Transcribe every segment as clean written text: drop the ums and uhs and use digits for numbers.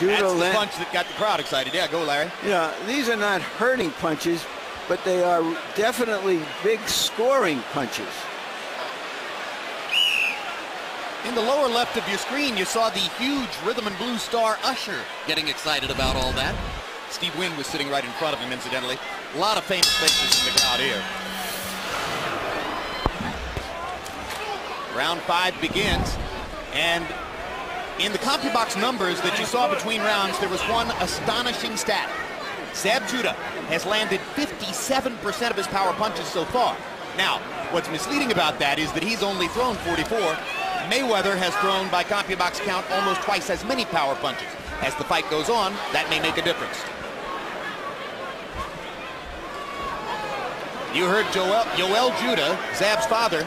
That's the punch that got the crowd excited. Yeah, go, Larry. Yeah, these are not hurting punches, but they are definitely big scoring punches. In the lower left of your screen, you saw the huge rhythm and blues star Usher getting excited about all that. Steve Wynn was sitting right in front of him, incidentally. A lot of famous faces in the crowd here. Round 5 begins, and in the CompuBox numbers that you saw between rounds, there was one astonishing stat. Zab Judah has landed 57% of his power punches so far. Now, what's misleading about that is that he's only thrown 44. Mayweather has thrown, by CompuBox count, almost twice as many power punches. As the fight goes on, that may make a difference. You heard Yoel Judah, Zab's father,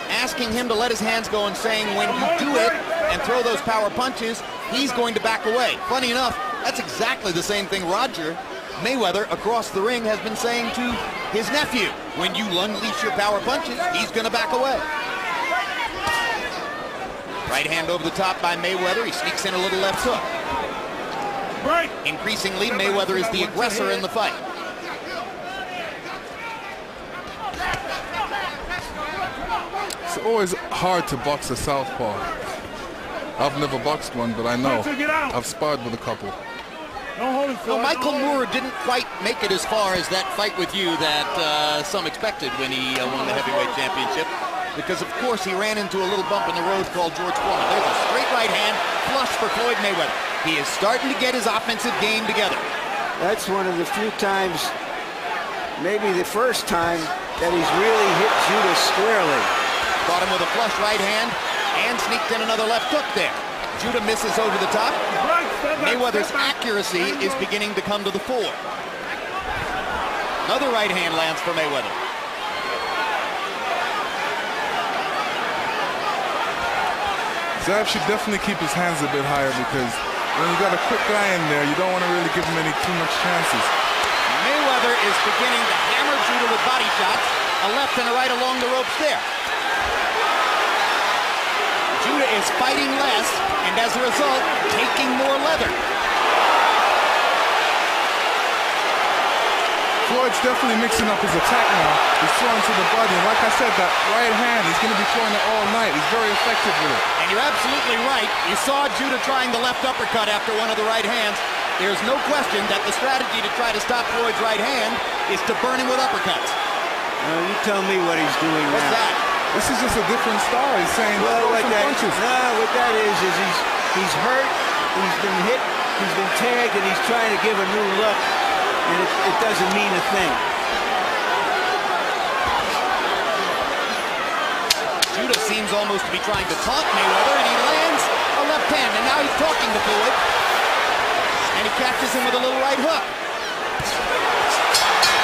asking him to let his hands go and saying, when you do it and throw those power punches, he's going to back away. Funny enough, that's exactly the same thing Roger Mayweather across the ring has been saying to his nephew. When you unleash your power punches, he's going to back away. Right hand over the top by Mayweather. He sneaks in a little left hook. Right. Increasingly, Mayweather is the aggressor in the fight. It's always hard to box a southpaw. I've never boxed one, but I know. I've sparred with a couple. Well, Michael Moore didn't quite make it as far as that fight with you that some expected when he won the heavyweight championship. Because, of course, he ran into a little bump in the road called George Foreman. There's a straight right hand flush for Floyd Mayweather. He is starting to get his offensive game together. That's one of the few times, maybe the first time, that he's really hit Judah squarely. Caught him with a flush right hand and sneaked in another left hook there. Judah misses over the top. Mayweather's accuracy is beginning to come to the fore. Another right hand lands for Mayweather. Zab should definitely keep his hands a bit higher, because when you got a quick guy in there, you don't want to really give him too much chances. Mayweather is beginning to hammer Judah with body shots, a left and a right along the ropes there. Judah is fighting less, and as a result, taking more leather. Floyd's definitely mixing up his attack now. He's throwing to the body, and like I said, that right hand, he's going to be throwing it all night. He's very effective with it. And you're absolutely right. You saw Judah trying the left uppercut after one of the right hands. There's no question that the strategy to try to stop Floyd's right hand is to burn him with uppercuts. You tell me what he's doing now. What's that? This is just a different style. He's saying, well, what that is he's hurt, he's been hit, he's been tagged, and he's trying to give a new look. And it doesn't mean a thing. Judah seems almost to be trying to taunt Mayweather, and he lands a left hand, and now he's talking to Floyd. And he catches him with a little right hook.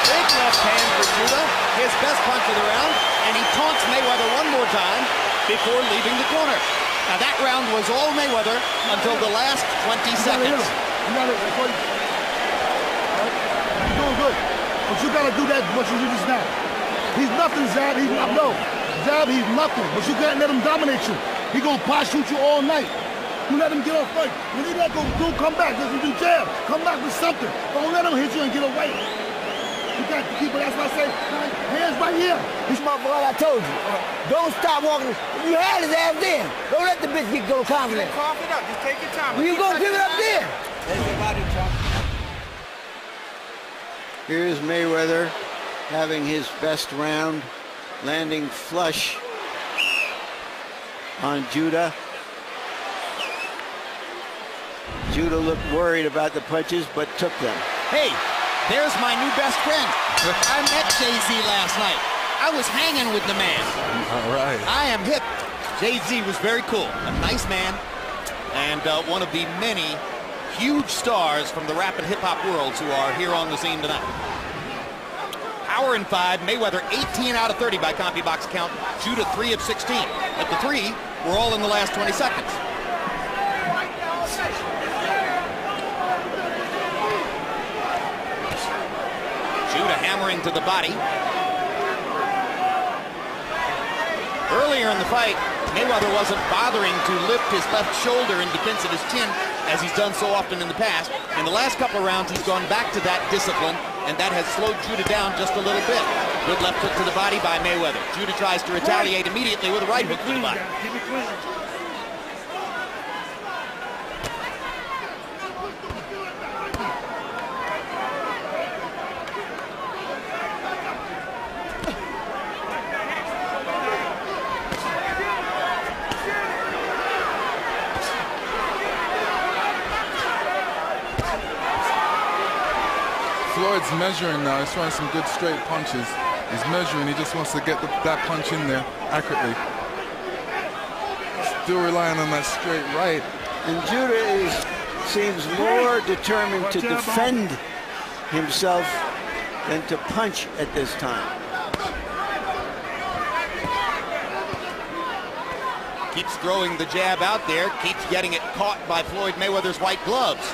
Big left hand for Judah, his best punch of the round, and he taunts Mayweather one more time before leaving the corner. Now that round was all Mayweather until the last 20 seconds. Good. But you gotta do that what you did just now. He's nothing, Zab. Zab, he's nothing. But you can't let him dominate you. He gonna pot shoot you all night. You let him get off fight. When he let go, come back. Just do jab. Come back with something. Don't let him hit you and get away. You got to keep it. That's why I say, hands right here. This motherfucker, I told you. Don't stop walking. You had his ass there. Don't let the bitch get go confident. Cough it up. Just take your time. Well, you gonna give it up there. Here's Mayweather having his best round, landing flush on Judah. Judah looked worried about the punches, but took them. Hey, there's my new best friend. I met Jay-Z last night. I was hanging with the man. All right. I am hip. Jay-Z was very cool, a nice man, and one of the many huge stars from the rap and hip-hop worlds who are here on the scene tonight. Hour and 5, Mayweather 18 out of 30 by CompuBox count, Judah 3 of 16. But the 3 were all in the last 20 seconds. Judah hammering to the body. Earlier in the fight, Mayweather wasn't bothering to lift his left shoulder in defense of his chin. as he's done so often in the past. In the last couple of rounds, he's gone back to that discipline, and that has slowed Judah down just a little bit. Good left hook to the body by Mayweather. Judah tries to retaliate immediately with a right hook to the body. Floyd's measuring now. He's throwing some good straight punches. He's measuring. He just wants to get that punch in there accurately. Still relying on that straight right. And Judah seems more determined to defend himself than to punch at this time. Keeps throwing the jab out there. Keeps getting it caught by Floyd Mayweather's white gloves.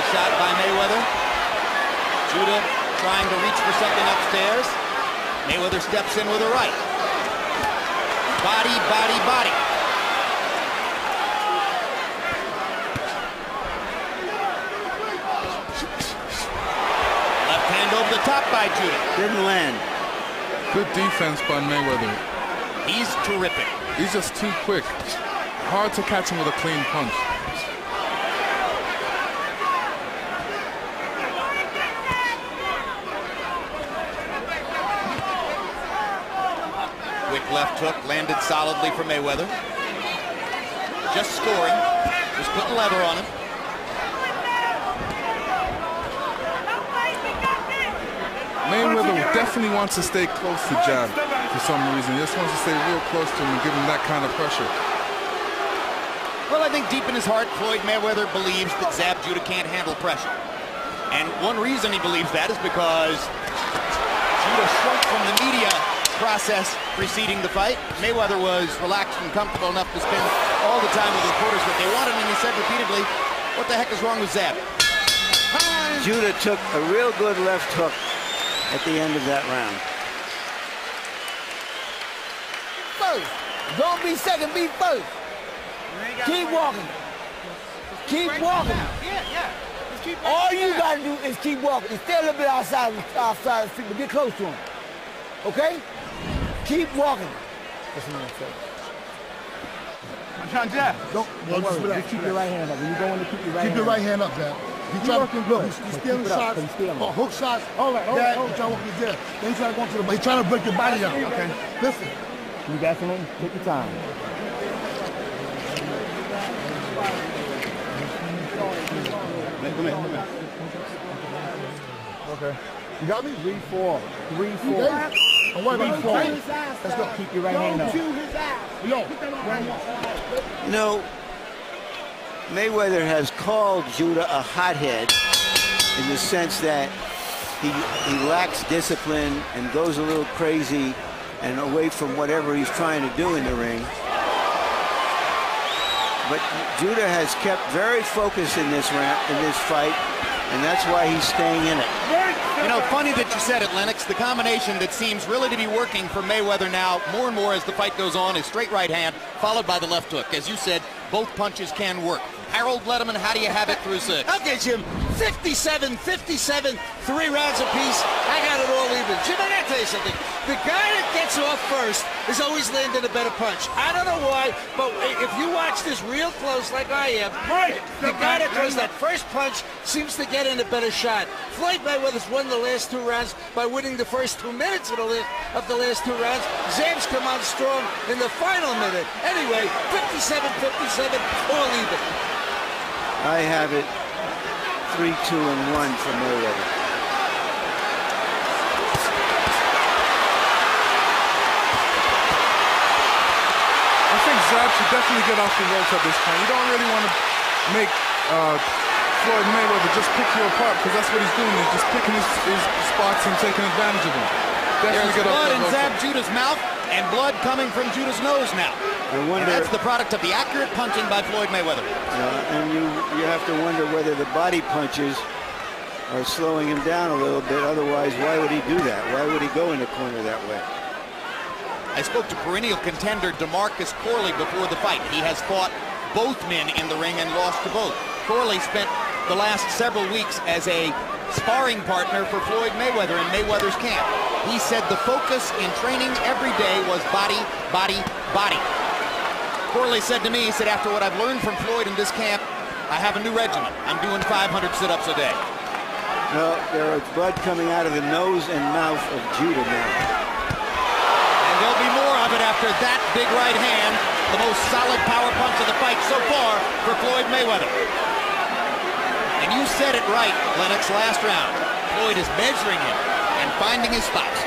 Shot by Mayweather. Judah trying to reach for something upstairs. Mayweather steps in with a right. Body, body, body. Left hand over the top by Judah. Didn't land. Good defense by Mayweather. He's terrific. He's just too quick. Hard to catch him with a clean punch. Left hook landed solidly for Mayweather. Just scoring. Just putting leather on him. Mayweather definitely wants to stay close to jab for some reason. He just wants to stay real close to him and give him that kind of pressure. Well, I think deep in his heart, Floyd Mayweather believes that Zab Judah can't handle pressure. And one reason he believes that is because Judah shrunk from the media process preceding the fight. Mayweather was relaxed and comfortable enough to spend all the time with reporters that they wanted, and he said repeatedly, what the heck is wrong with Zab? Judah took a real good left hook at the end of that round. First. Don't be second, be first. Keep walking. Keep walking. All you gotta do is keep walking. And stay a little bit outside the street, but get close to him. Okay? Keep walking. That's what I'm saying. I'm trying to jab. Don't worry. Just keep your right hand up. When you go in to keep your right hand up. Keep your right hand up, Zab. He's trying to look. He's stealing shots. Hook shots. All right. He's trying to walk you there. Then he's trying to go to the. He's trying to break your body down. Okay. Listen. You got something? Take your time. Come here. Okay. You got me? 3-4. 3-4. I'm worried about 4. Let's go. Keep your right hand up. You know, Mayweather has called Judah a hothead in the sense that he lacks discipline and goes a little crazy and away from whatever he's trying to do in the ring. But Judah has kept very focused in this fight, and that's why he's staying in it. You know, funny that you said it, Lennox. The combination that seems really to be working for Mayweather now, more and more as the fight goes on, is straight right hand, followed by the left hook. As you said, both punches can work. Harold Letterman, how do you have it through 6? Okay, Jim. 57, 3 rounds apiece. I got it all even. Jim, I got to tell you something. The guy that gets off first is always landing a better punch. I don't know why, but if you watch this real close like I am, the guy that throws that first punch seems to get in a better shot. Floyd Mayweather's won the last 2 rounds by winning the first 2 minutes of the last 2 rounds. Zab's come on strong in the final minute. Anyway, 57, all even. I have it 3-2 and 1 for Mayweather. I think Zab should definitely get off the ropes at this point. You don't really want to make Floyd Mayweather just pick you apart, because that's what he's doing. He's just picking his spots and taking advantage of them. There's blood in Zab Judah's mouth and blood coming from Judah's nose now. And that's the product of the accurate punching by Floyd Mayweather. And you have to wonder whether the body punches are slowing him down a little bit. Otherwise, why would he do that? Why would he go in the corner that way? I spoke to perennial contender DeMarcus Corley before the fight. He has fought both men in the ring and lost to both. Corley spent the last several weeks as a sparring partner for Floyd Mayweather in Mayweather's camp. He said the focus in training every day was body, body, body. Corley said to me, he said, after what I've learned from Floyd in this camp, I have a new regimen. I'm doing 500 sit-ups a day. Well, there is blood coming out of the nose and mouth of Judah now. And there'll be more of it after that big right hand, the most solid power punch of the fight so far for Floyd Mayweather. And you said it right, Lennox, last round. Floyd is measuring him and finding his spots.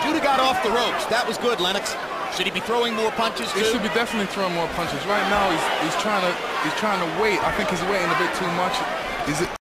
Judah got off the ropes. That was good, Lennox. Should he be throwing more punches too? He should be definitely throwing more punches. Right now, he's trying to wait. I think he's waiting a bit too much.